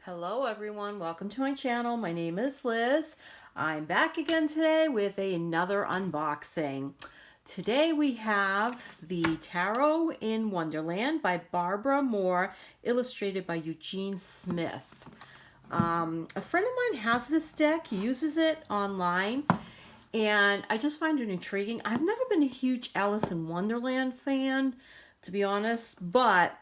Hello everyone, welcome to my channel. My name is Liz. I'm back again today with another unboxing. Today we have the Tarot in Wonderland by Barbara Moore, illustrated by Eugene Smith. A friend of mine has this deck. He uses it online and I just find it intriguing. I've never been a huge Alice in Wonderland fan, to be honest, but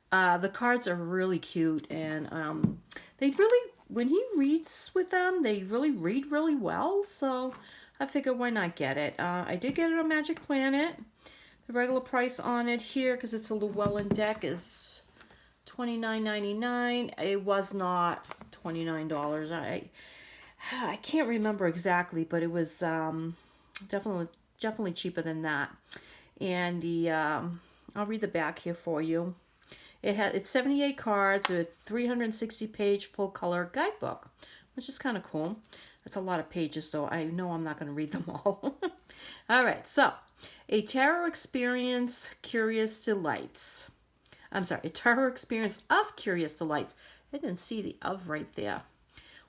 the cards are really cute, and they really, when he reads with them, they really read really well. So I figured, why not get it? I did get it on Magic Planet. The regular price on it here, because it's a Llewellyn deck, is $29.99. It was not $29. I can't remember exactly, but it was definitely cheaper than that. And the I'll read the back here for you. It's 78 cards, a 360-page full-color guidebook, which is kind of cool. It's a lot of pages, so I know I'm not going to read them all. All right, so a tarot experience, curious delights. I'm sorry, a tarot experience of curious delights. I didn't see the of right there.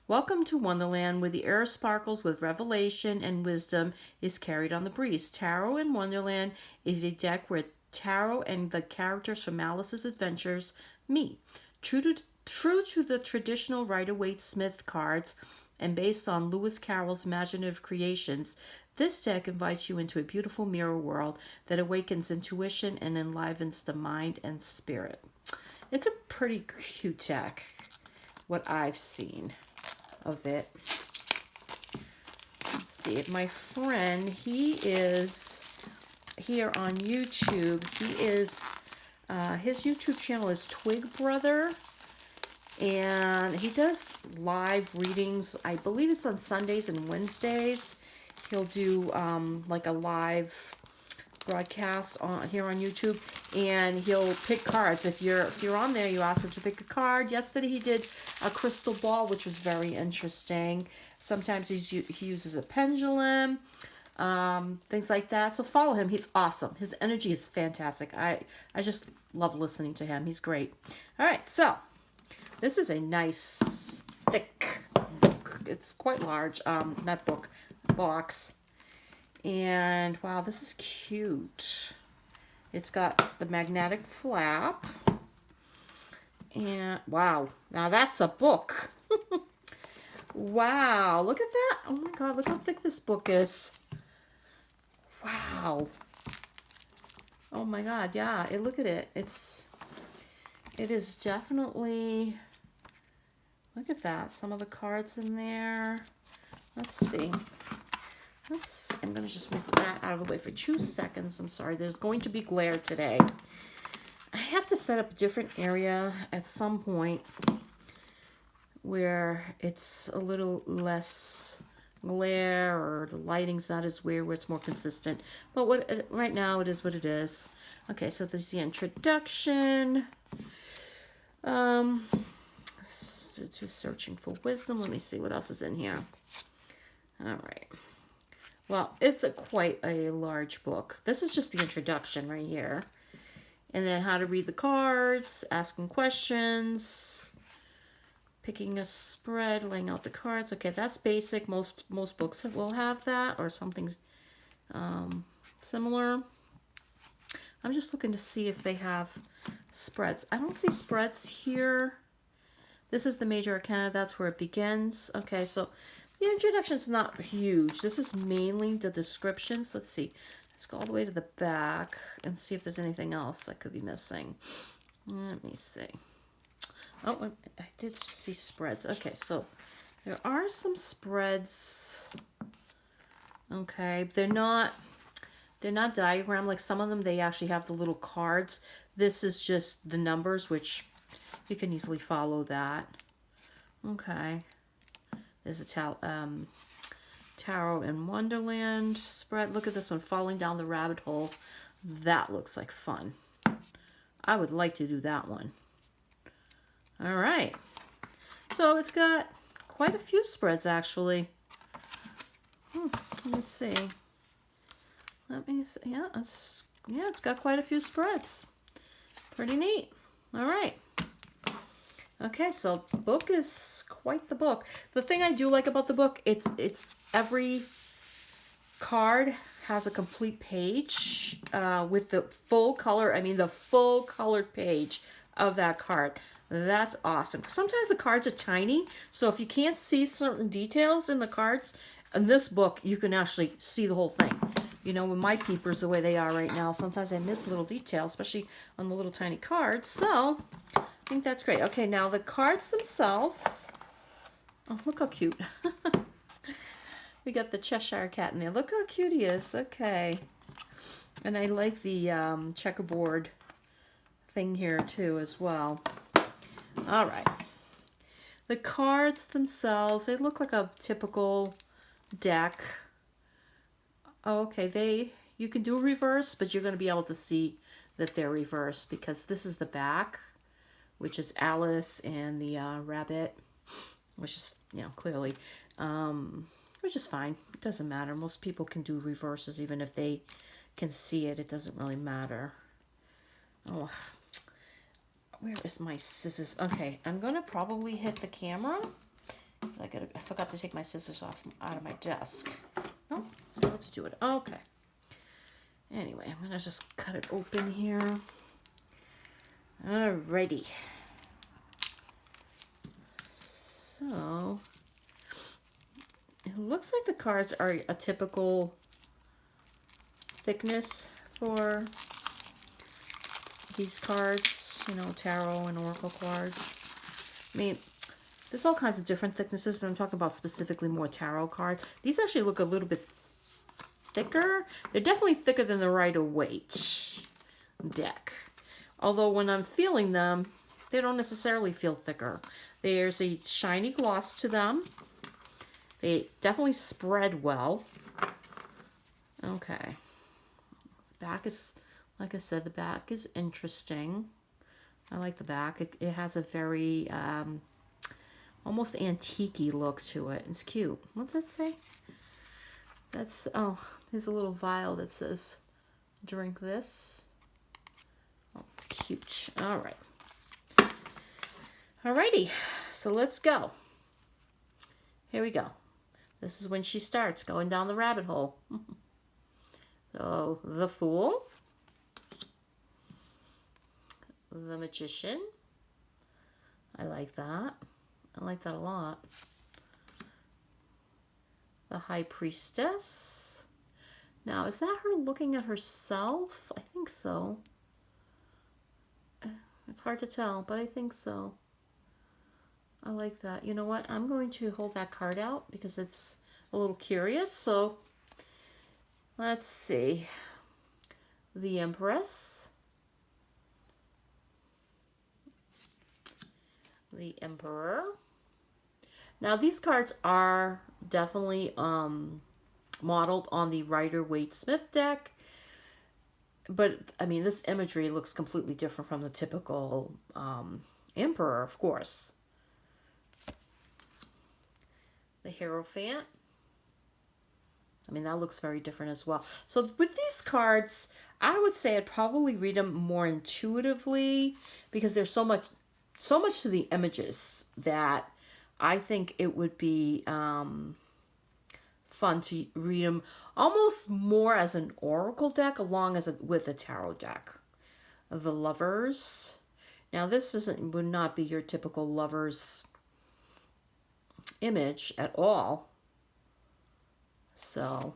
Welcome to Wonderland, where the air sparkles with revelation and wisdom is carried on the breeze. Tarot in Wonderland is a deck where tarot and the characters from Alice's adventures meet. True to the traditional Rider-Waite-Smith cards and based on Lewis Carroll's imaginative creations, this deck invites you into a beautiful mirror world that awakens intuition and enlivens the mind and spirit. It's a pretty cute deck, what I've seen of it. Let's see, my friend, he is here on YouTube. He is, his YouTube channel is Twig Brother, and he does live readings. I believe it's on Sundays and Wednesdays. He'll do like a live broadcast here on YouTube, and he'll pick cards. If you're on there, you ask him to pick a card. Yesterday he did a crystal ball, which was very interesting. Sometimes he uses a pendulum. Things like that. So follow him. He's awesome. His energy is fantastic. I just love listening to him. He's great. All right, so this is a nice thick book. It's quite large. Not book, box. And wow, this is cute. It's got the magnetic flap. And wow, now that's a book. Wow, look at that. Oh my God, look how thick this book is. Wow. Oh my God, yeah, look at it. It is definitely, look at that. Some of the cards in there. Let's see. I'm going to just move that out of the way for 2 seconds. I'm sorry, there's going to be glare today. I have to set up a different area at some point where it's a little less glare, or the lighting's not as weird, where it's more consistent. But right now it is what it is. Okay, so this is the introduction. Just searching for wisdom. Let me see what else is in here. All right. Well, it's quite a large book. This is just the introduction right here. And then how to read the cards, asking questions, picking a spread, laying out the cards. Okay, that's basic. Most books will have that, or something similar. I'm just looking to see if they have spreads. I don't see spreads here. This is the major arcana. That's where it begins. Okay, so the introduction's not huge. This is mainly the descriptions. Let's see. Let's go all the way to the back and see if there's anything else I could be missing. Let me see. Oh, I did see spreads. Okay, so there are some spreads. Okay, they're not diagram. Like some of them, they actually have the little cards. This is just the numbers, which you can easily follow that. Okay. There's a Tarot in Wonderland spread. Look at this one, Falling Down the Rabbit Hole. That looks like fun. I would like to do that one. All right. So it's got quite a few spreads, actually. Let me see. Yeah, it's got quite a few spreads. Pretty neat. All right. Okay, so the book is quite the book. The thing I do like about the book, it's every card has a complete page with the full color, I mean the full colored page of that card. That's awesome. Sometimes the cards are tiny, so if you can't see certain details in the cards, in this book, you can actually see the whole thing. You know, with my peepers the way they are right now, sometimes I miss little details, especially on the little tiny cards. So, I think that's great. Okay, now the cards themselves. Oh, look how cute. We got the Cheshire Cat in there. Look how cute he is. Okay. And I like the checkerboard thing here too as well. All right. The cards themselves, they look like a typical deck. Oh, okay, you can do reverse, but you're going to be able to see that they're reversed because this is the back, which is Alice and the rabbit, which is, you know, clearly, which is fine. It doesn't matter. Most people can do reverses even if they can see it. It doesn't really matter. Oh, where is my scissors? Okay, I'm going to probably hit the camera. I forgot to take my scissors out of my desk. No, so let's do it. Okay. Anyway, I'm gonna just cut it open here. Alrighty. So it looks like the cards are a typical thickness for these cards, you know, tarot and oracle cards. I mean, there's all kinds of different thicknesses, but I'm talking about specifically more tarot cards. These actually look a little bit thicker. They're definitely thicker than the Rider-Waite deck. Although when I'm feeling them, they don't necessarily feel thicker. There's a shiny gloss to them. They definitely spread well. Okay. Back is, like I said, the back is interesting. I like the back. It has a very almost antique-y look to it. It's cute. What's that say? That's, oh, there's a little vial that says, drink this. Oh, it's cute. All right. Alrighty. So let's go. Here we go. This is when she starts going down the rabbit hole. So, the Fool. The Magician. I like that. I like that a lot. The High Priestess. Now, is that her looking at herself? I think so. It's hard to tell, but I think so. I like that. You know what? I'm going to hold that card out because it's a little curious. So, let's see. The Empress. The Emperor. Now, these cards are definitely modeled on the Rider-Waite-Smith deck. But, I mean, this imagery looks completely different from the typical Emperor, of course. The Hierophant. I mean, that looks very different as well. So, with these cards, I would say I'd probably read them more intuitively because there's so much to the images that I think it would be fun to read them almost more as an oracle deck along with a tarot deck. The Lovers. Now this would not be your typical Lovers image at all. So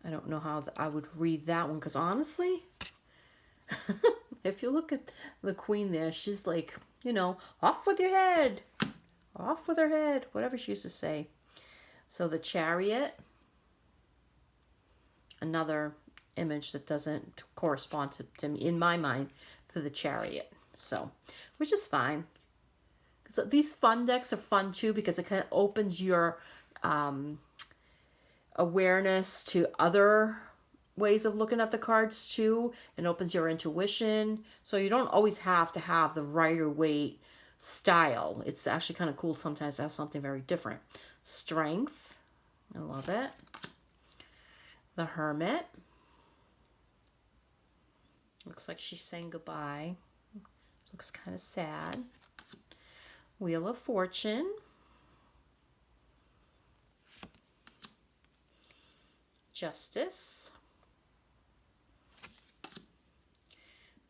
I don't know how I would read that one because honestly, if you look at the Queen there, she's like, you know, off with your head. Off with her head. Whatever she used to say. So the Chariot. Another image that doesn't correspond to me, in my mind, to the Chariot. So, which is fine. So these fun decks are fun too because it kind of opens your awareness to other ways of looking at the cards too, and opens your intuition. So you don't always have to have the Rider-Waite style. It's actually kind of cool sometimes to have something very different. Strength. I love it. The Hermit. Looks like she's saying goodbye. Looks kind of sad. Wheel of Fortune, Justice,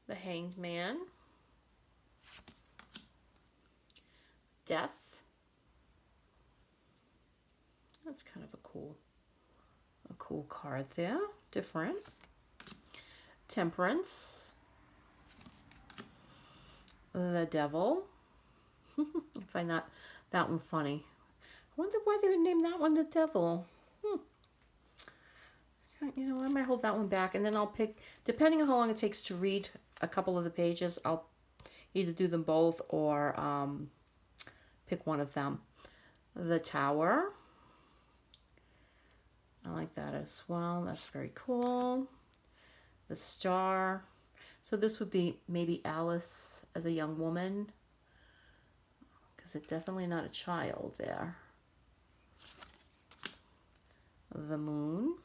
the Hanged Man, Death. That's kind of a cool card there. Different. Temperance, the Devil. I find that one funny. I wonder why they would name that one the Devil. You know, I might hold that one back, and then I'll pick, depending on how long it takes to read a couple of the pages, I'll either do them both or pick one of them. The Tower. I like that as well. That's very cool. The Star. So this would be maybe Alice as a young woman, because it's definitely not a child there. The Moon.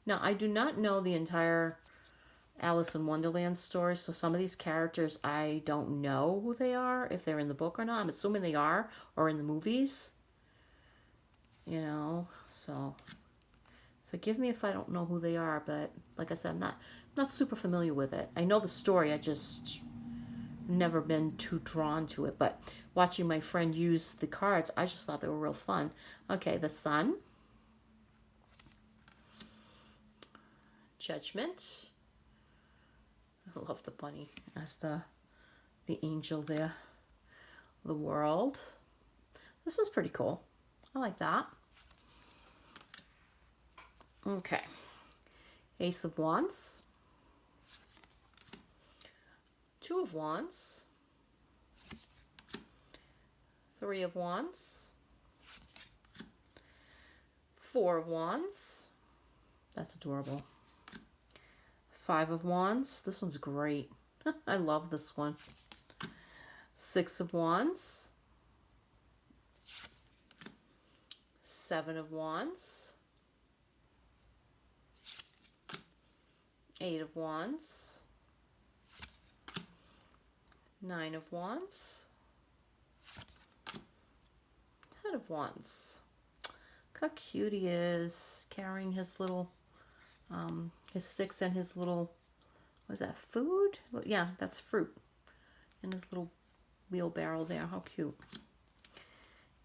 Now, I do not know the entire Alice in Wonderland story, so some of these characters I don't know who they are, if they're in the book or not. I'm assuming they are, or in the movies. You know, so forgive me if I don't know who they are, but like I said, I'm not super familiar with it. I know the story, I just never been too drawn to it, but watching my friend use the cards, I just thought they were real fun. Okay, the Sun. Judgment. I love the bunny as the angel there. The World. This was pretty cool. I like that. Okay. Ace of Wands. Two of Wands. Three of Wands. Four of Wands. That's adorable. Five of Wands. This one's great. I love this one. Six of Wands. Seven of Wands. Eight of Wands. Nine of Wands. 10 of Wands. Look how cute he is, carrying his little, his sticks and his little, what is that, food? Yeah, that's fruit. And his little wheelbarrow there. How cute.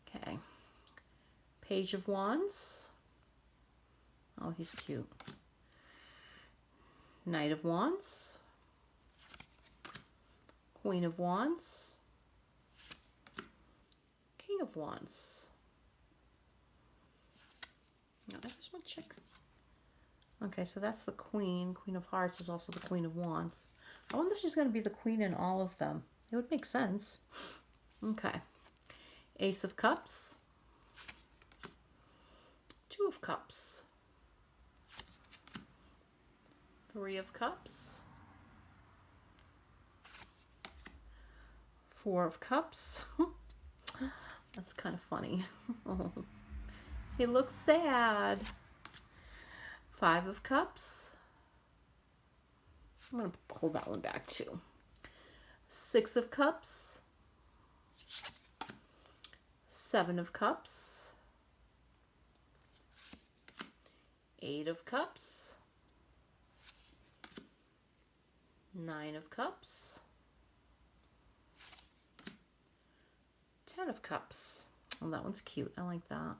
Okay. Page of Wands. Oh, he's cute. Knight of Wands. Queen of Wands. King of Wands. Now, I just want to check. Okay, so that's the Queen. Queen of Hearts is also the Queen of Wands. I wonder if she's going to be the Queen in all of them. It would make sense. Okay. Ace of Cups. Two of Cups. Three of Cups. Four of Cups. That's kind of funny. Oh, he looks sad. Five of Cups. I'm going to pull that one back too. Six of Cups. Seven of Cups. Eight of Cups. Nine of Cups. 10 of Cups. Oh, that one's cute. I like that.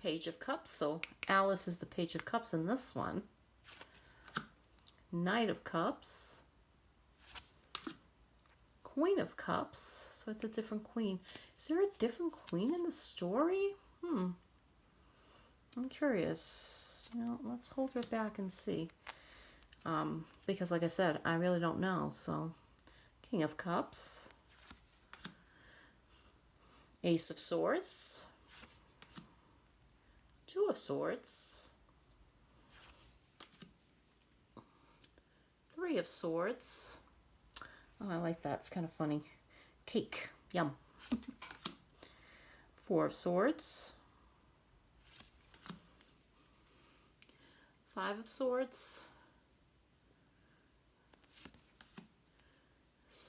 Page of Cups. So Alice is the Page of Cups in this one. Knight of Cups. Queen of Cups. So it's a different queen. Is there a different queen in the story? I'm curious. You know, let's hold her back and see. Because like I said, I really don't know. So King of Cups. Ace of Swords. Two of Swords. Three of Swords. Oh, I like that. It's kind of funny. Cake. Yum. Four of Swords. Five of Swords.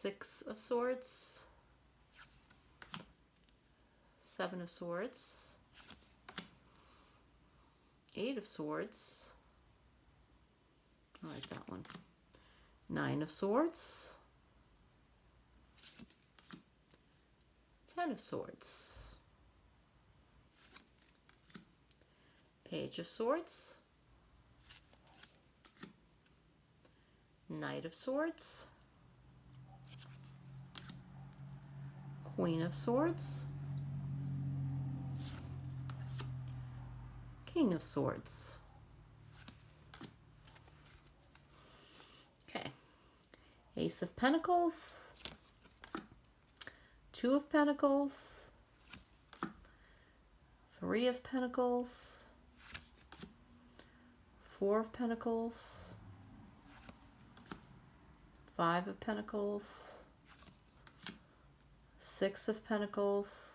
Six of Swords, Seven of Swords, Eight of Swords, I like that one, Nine of Swords, Ten of Swords, Page of Swords, Knight of Swords, Queen of Swords, King of Swords. Okay. Ace of Pentacles, Two of Pentacles, Three of Pentacles, Four of Pentacles, Five of Pentacles, Six of Pentacles,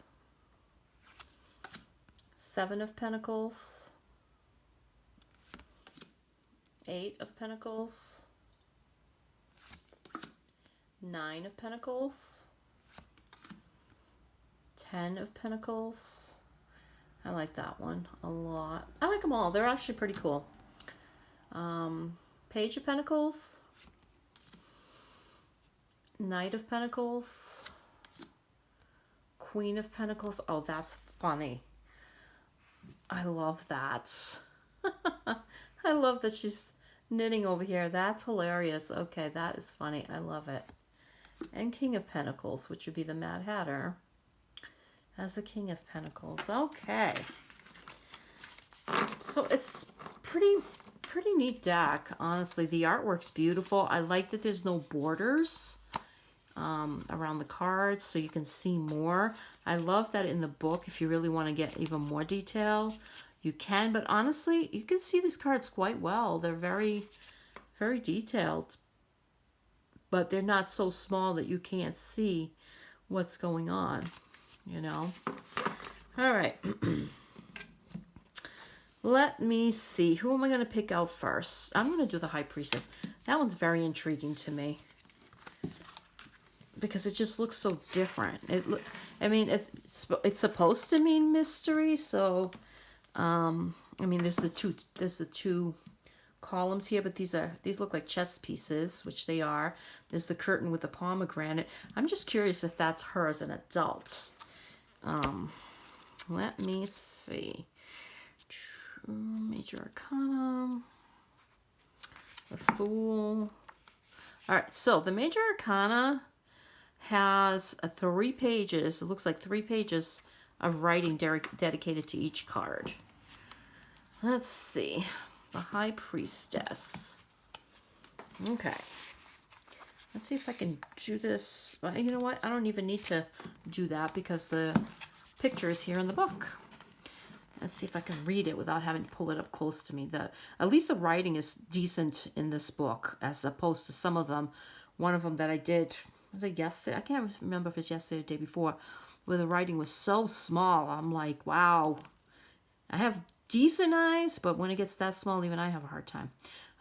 Seven of Pentacles, Eight of Pentacles, Nine of Pentacles, Ten of Pentacles. I like that one a lot. I like them all. They're actually pretty cool. Page of Pentacles, Knight of Pentacles, Queen of Pentacles. Oh, that's funny. I love that. I love that she's knitting over here. That's hilarious. Okay, that is funny. I love it. And King of Pentacles, which would be the Mad Hatter, as the King of Pentacles. Okay. So it's pretty neat deck, honestly. The artwork's beautiful. I like that there's no borders around the cards, so you can see more. I love that in the book, if you really want to get even more detail, you can. But honestly, you can see these cards quite well. They're very, very detailed. But they're not so small that you can't see what's going on, you know. All right. Let me see. Who am I going to pick out first? I'm going to do the High Priestess. That one's very intriguing to me, because it just looks so different. I mean, it's supposed to mean mystery, so I mean, there's the two columns here, but these look like chess pieces, which they are. There's the curtain with the pomegranate. I'm just curious if that's her as an adult. Let me see. Major Arcana, the Fool. All right, so the Major Arcana has 3 pages. It looks like 3 pages of writing dedicated to each card. Let's see. The High Priestess. Okay. Let's see if I can do this. Well, you know what? I don't even need to do that because the picture is here in the book. Let's see if I can read it without having to pull it up close to me. At least the writing is decent in this book, as opposed to some of them. One of them that I did, was it yesterday? I can't remember if it's yesterday or the day before, where the writing was so small. I'm like, wow. I have decent eyes, but when it gets that small, even I have a hard time.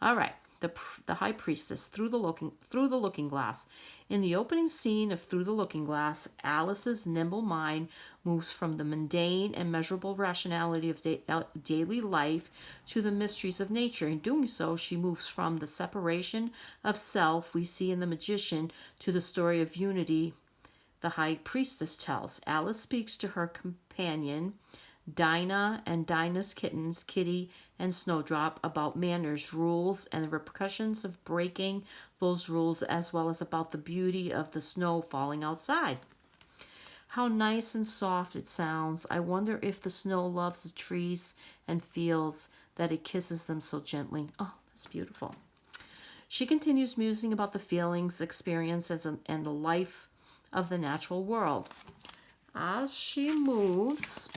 All right. The High Priestess, through the looking glass. In the opening scene of Through the Looking Glass, Alice's nimble mind moves from the mundane and measurable rationality of daily life to the mysteries of nature. In doing so, she moves from the separation of self we see in The Magician to the story of unity the High Priestess tells. Alice speaks to her companion, Dinah, and Dinah's kittens, Kitty and Snowdrop, about manners, rules, and the repercussions of breaking those rules, as well as about the beauty of the snow falling outside. How nice and soft it sounds. I wonder if the snow loves the trees and fields, that it kisses them so gently. Oh, that's beautiful. She continues musing about the feelings, experiences, and the life of the natural world. As she moves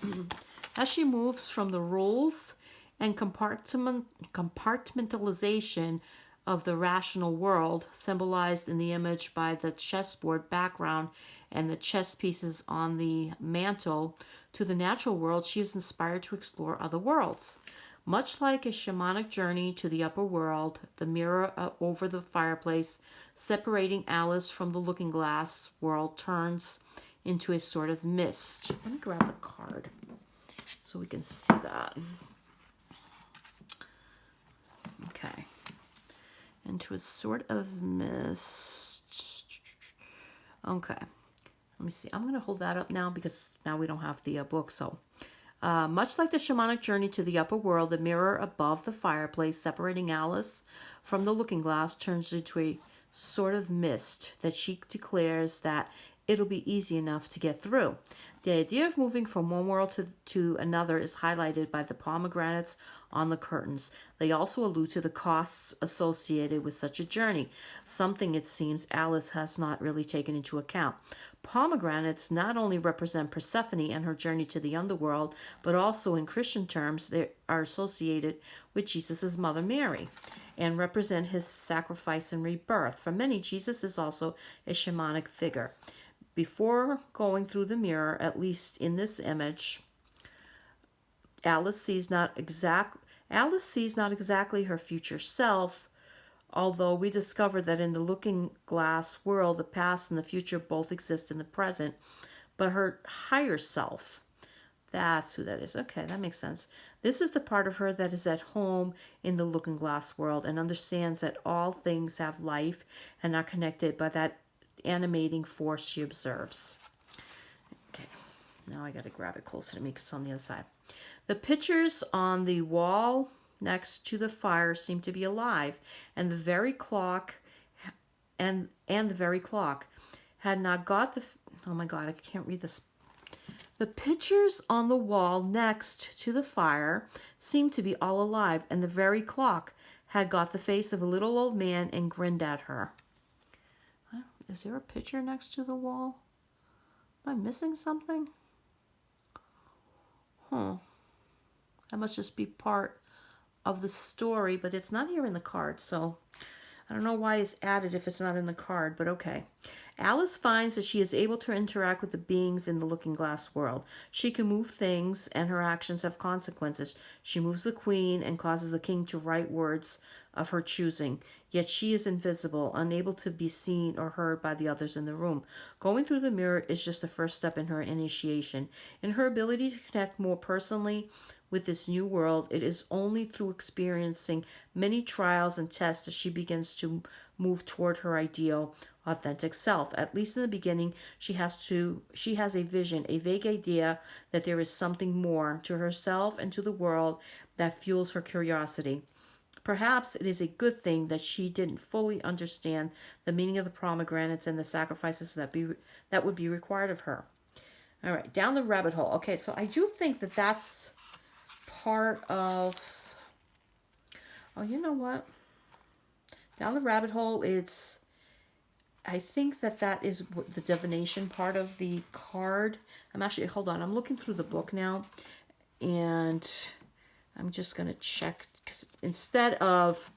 from the rules and compartmentalization of the rational world, symbolized in the image by the chessboard background and the chess pieces on the mantle, to the natural world, she is inspired to explore other worlds. Much like a shamanic journey to the upper world, the mirror over the fireplace separating Alice from the looking glass world turns into a sort of mist. Let me grab the card so we can see that. Okay. Into a sort of mist. Okay. Let me see. I'm going to hold that up now because now we don't have the book. So, much like the shamanic journey to the upper world, the mirror above the fireplace separating Alice from the looking glass turns into a sort of mist that she declares that it'll be easy enough to get through. The idea of moving from one world to another is highlighted by the pomegranates on the curtains. They also allude to the costs associated with such a journey, something it seems Alice has not really taken into account. Pomegranates not only represent Persephone and her journey to the underworld, but also in Christian terms they are associated with Jesus' mother Mary and represent his sacrifice and rebirth. For many, Jesus is also a shamanic figure. Before going through the mirror, at least in this image, Alice sees not exactly her future self, although we discover that in the looking glass world, the past and the future both exist in the present, but her higher self. That's who that is. Okay, that makes sense. This is the part of her that is at home in the looking glass world and understands that all things have life and are connected by that animating force she observes. Okay, now I got to grab it closer to me because it's on the other side. The pictures on the wall next to the fire seem to be alive, and the very clock had not got the oh my god, I can't read this. The pictures on the wall next to the fire seemed to be all alive, and the very clock had got the face of a little old man and grinned at her. Is there a picture next to the wall? Am I missing something? That must just be part of the story, but it's not here in the card, so I don't know why it's added if it's not in the card, but okay. Alice finds that she is able to interact with the beings in the looking glass world. She can move things, and her actions have consequences. She moves the queen and causes the king to write words of her choosing. Yet she is invisible, unable to be seen or heard by the others in the room. Going through the mirror is just the first step in her initiation. In her ability to connect more personally with this new world, it is only through experiencing many trials and tests that she begins to move toward her ideal, authentic self. At least in the beginning, she has a vision, a vague idea that there is something more to herself and to the world that fuels her curiosity. Perhaps it is a good thing that she didn't fully understand the meaning of the pomegranates and the sacrifices that would be required of her. All right, down the rabbit hole. Okay, so I do think that that's part of... Oh, you know what? Down the rabbit hole, I think that is the divination part of the card. Hold on, I'm looking through the book now, and I'm just going to check, because instead of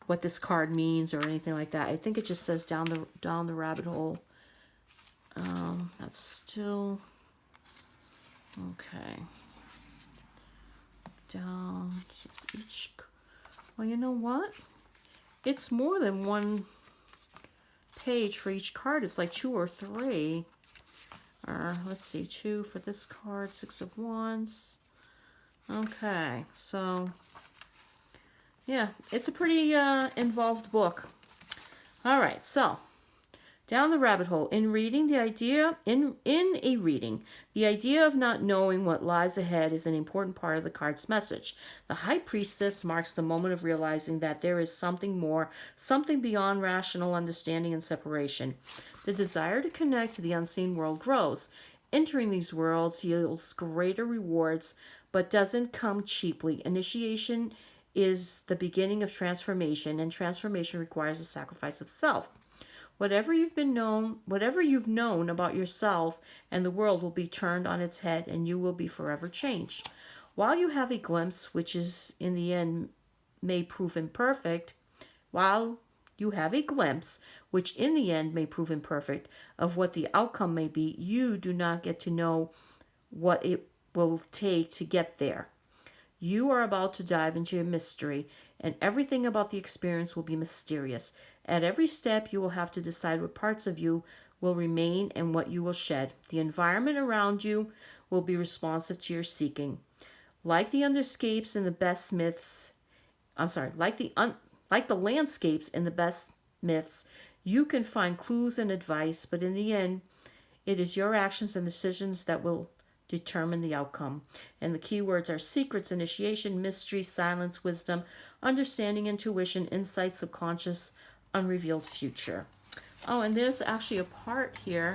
what this card means or anything like that, I think it just says down the rabbit hole. That's still... Okay. Down each... Well, you know what? It's more than one page for each card. It's like 2 or 3. Let's see, 2 for this card, 6 of Wands. Okay, so yeah, it's a pretty involved book. All right, so down the rabbit hole. In a reading, the idea of not knowing what lies ahead is an important part of the card's message. The High Priestess marks the moment of realizing that there is something more, something beyond rational understanding and separation. The desire to connect to the unseen world grows. Entering these worlds yields greater rewards, but doesn't come cheaply. Initiation is the beginning of transformation, and transformation requires a sacrifice of self. Whatever you've known about yourself and the world will be turned on its head, and you will be forever changed. While you have a glimpse, which is in the end may prove imperfect, of what the outcome may be, you do not get to know what it will take to get there. You are about to dive into a mystery, and everything about the experience will be mysterious. At every step, you will have to decide what parts of you will remain and what you will shed. The environment around you will be responsive to your seeking. Like the underscapes in the best myths, I'm sorry, like the landscapes in the best myths, you can find clues and advice, but in the end, it is your actions and decisions that will determine the outcome. And the key words are secrets, initiation, mystery, silence, wisdom, understanding, intuition, insight, subconscious, unrevealed future. Oh, and there's actually a part here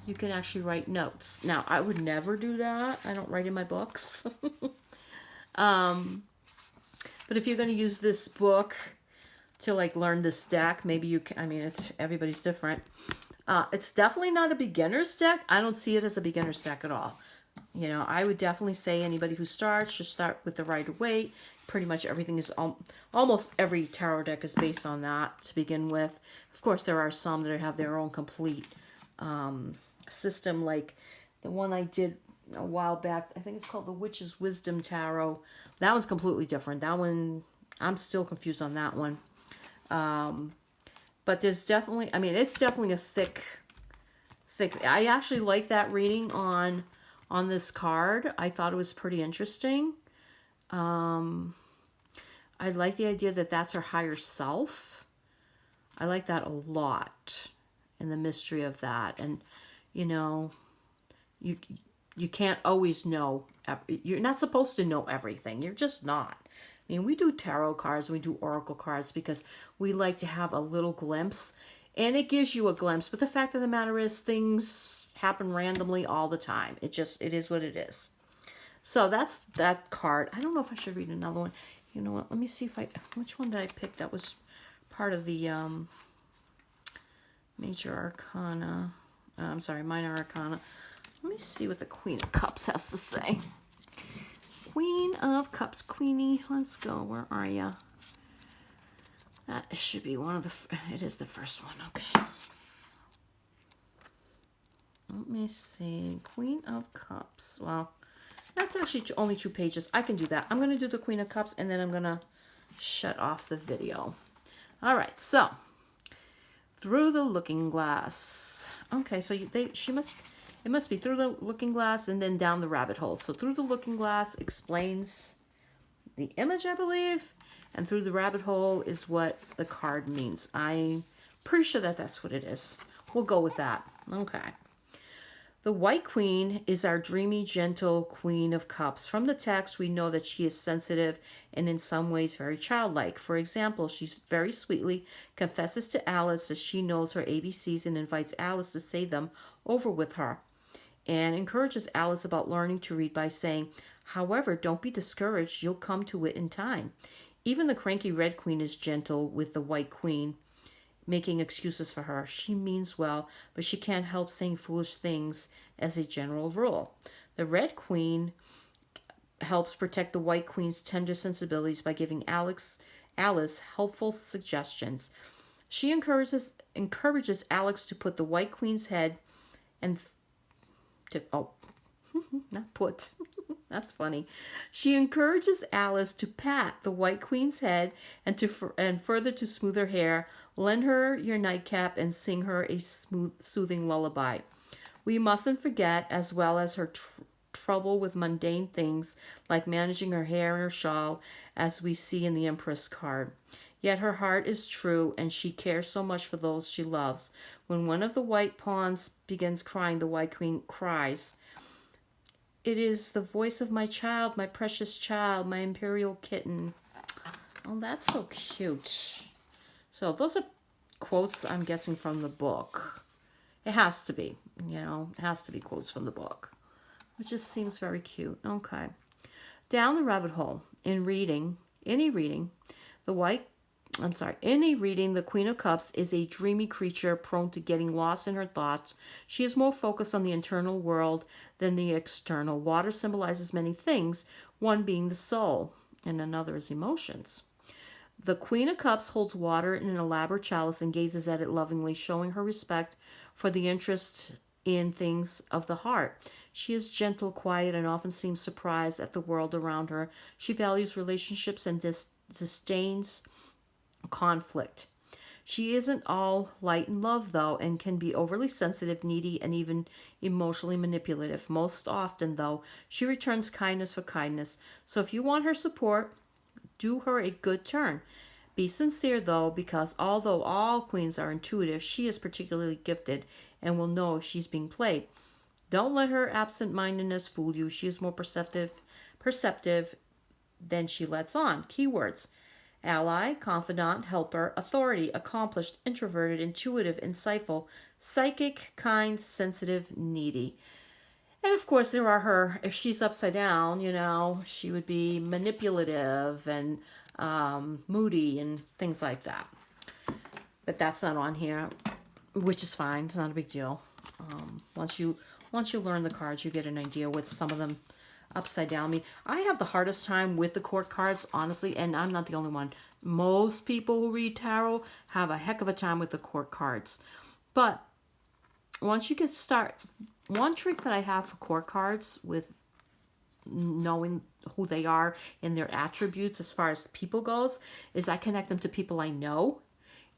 you can actually write notes. Now, I would never do that. I don't write in my books. But if you're going to use this book to like learn this deck, maybe you can. I mean, it's everybody's different. It's definitely not a beginner's deck. I don't see it as a beginner's deck at all. You know, I would definitely say anybody who starts should start with the Rider-Waite. Pretty much everything is, almost every tarot deck is based on that to begin with. Of course, there are some that have their own complete system, like the one I did a while back. I think it's called the Witch's Wisdom Tarot. That one's completely different. That one, I'm still confused on that one. But there's definitely, I mean, it's definitely a thick. I actually like that reading on this card. I thought it was pretty interesting. I like the idea that that's her higher self. I like that a lot, and the mystery of that. And, you know, you can't always know. You're not supposed to know everything. You're just not. I mean, we do tarot cards, we do oracle cards because we like to have a little glimpse, and it gives you a glimpse. But the fact of the matter is, things happen randomly all the time. It is what it is. So that's that card. I don't know if I should read another one. You know what? Let me see which one did I pick that was part of the Major Arcana. I'm sorry, Minor Arcana. Let me see what the Queen of Cups has to say. Queen of Cups, Queenie, let's go. Where are ya? That should be one of the. It is the first one. Okay. Let me see. Queen of Cups. Well, that's actually only 2 pages. I can do that. I'm going to do the Queen of Cups, and then I'm going to shut off the video. All right. So, through the looking glass. Okay. So it must be through the looking glass and then down the rabbit hole. So through the looking glass explains the image, I believe, and through the rabbit hole is what the card means. I'm pretty sure that that's what it is. We'll go with that. Okay. The White Queen is our dreamy, gentle Queen of Cups. From the text, we know that she is sensitive and in some ways very childlike. For example, she very sweetly confesses to Alice that she knows her ABCs and invites Alice to say them over with her, and encourages Alice about learning to read by saying, however, don't be discouraged, you'll come to it in time. Even the cranky Red Queen is gentle with the White Queen, making excuses for her. She means well, but she can't help saying foolish things as a general rule. The Red Queen helps protect the White Queen's tender sensibilities by giving Alice helpful suggestions. She encourages Alex to put the White Queen's head and not put. That's funny. She encourages Alice to pat the White Queen's head and further to smooth her hair, lend her your nightcap, and sing her a soothing lullaby. We mustn't forget, as well as her trouble with mundane things like managing her hair and her shawl, as we see in the Empress card. Yet her heart is true, and she cares so much for those she loves. When one of the white pawns begins crying, the White Queen cries, "It is the voice of my child, my precious child, my imperial kitten." Oh, that's so cute. So those are quotes, I'm guessing, from the book. It has to be, it has to be quotes from the book. It just seems very cute. Okay. Down the rabbit hole. In any reading, the Queen of Cups is a dreamy creature prone to getting lost in her thoughts. She is more focused on the internal world than the external. Water symbolizes many things, one being the soul, and another is emotions. The Queen of Cups holds water in an elaborate chalice and gazes at it lovingly, showing her respect for the interest in things of the heart. She is gentle, quiet, and often seems surprised at the world around her. She values relationships and disdains conflict. She isn't all light and love, though, and can be overly sensitive, needy, and even emotionally manipulative. Most often, though, she returns kindness for kindness. So if you want her support, do her a good turn. Be sincere, though, because although all queens are intuitive, she is particularly gifted and will know if she's being played. Don't let her absent-mindedness fool you. She is more perceptive than she lets on. Keywords: ally, confidant, helper, authority, accomplished, introverted, intuitive, insightful, psychic, kind, sensitive, needy. And of course, there are her, if she's upside down, she would be manipulative and moody and things like that. But that's not on here, which is fine. It's not a big deal. Once you learn the cards, you get an idea with some of them upside down. I have the hardest time with the court cards, honestly, and I'm not the only one. Most people who read tarot have a heck of a time with the court cards. But once you one trick that I have for court cards with knowing who they are and their attributes as far as people goes is I connect them to people I know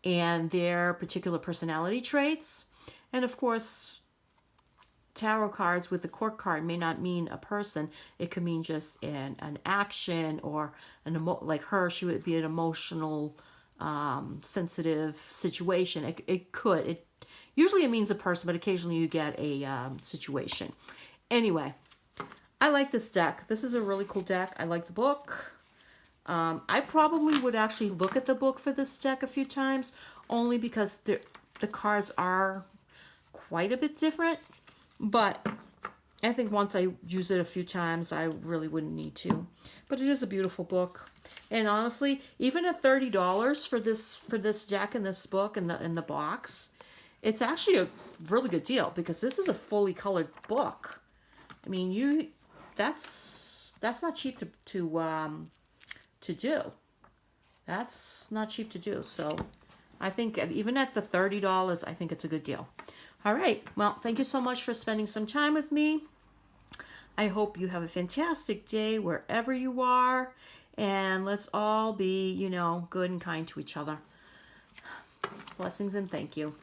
and their particular personality traits. And of course, tarot cards with the court card may not mean a person. It could mean just an action or like her, she would be an emotional, sensitive situation. Usually it means a person, but occasionally you get a situation. Anyway, I like this deck. This is a really cool deck. I like the book. I probably would actually look at the book for this deck a few times, only because the cards are quite a bit different. But I think once I use it a few times, I really wouldn't need to. But it is a beautiful book. And honestly, even at $30 for this deck and this book and in the box, it's actually a really good deal because this is a fully colored book. I mean, that's not cheap to do. That's not cheap to do. So I think even at the $30, I think it's a good deal. All right. Well, thank you so much for spending some time with me. I hope you have a fantastic day wherever you are. And let's all be, good and kind to each other. Blessings and thank you.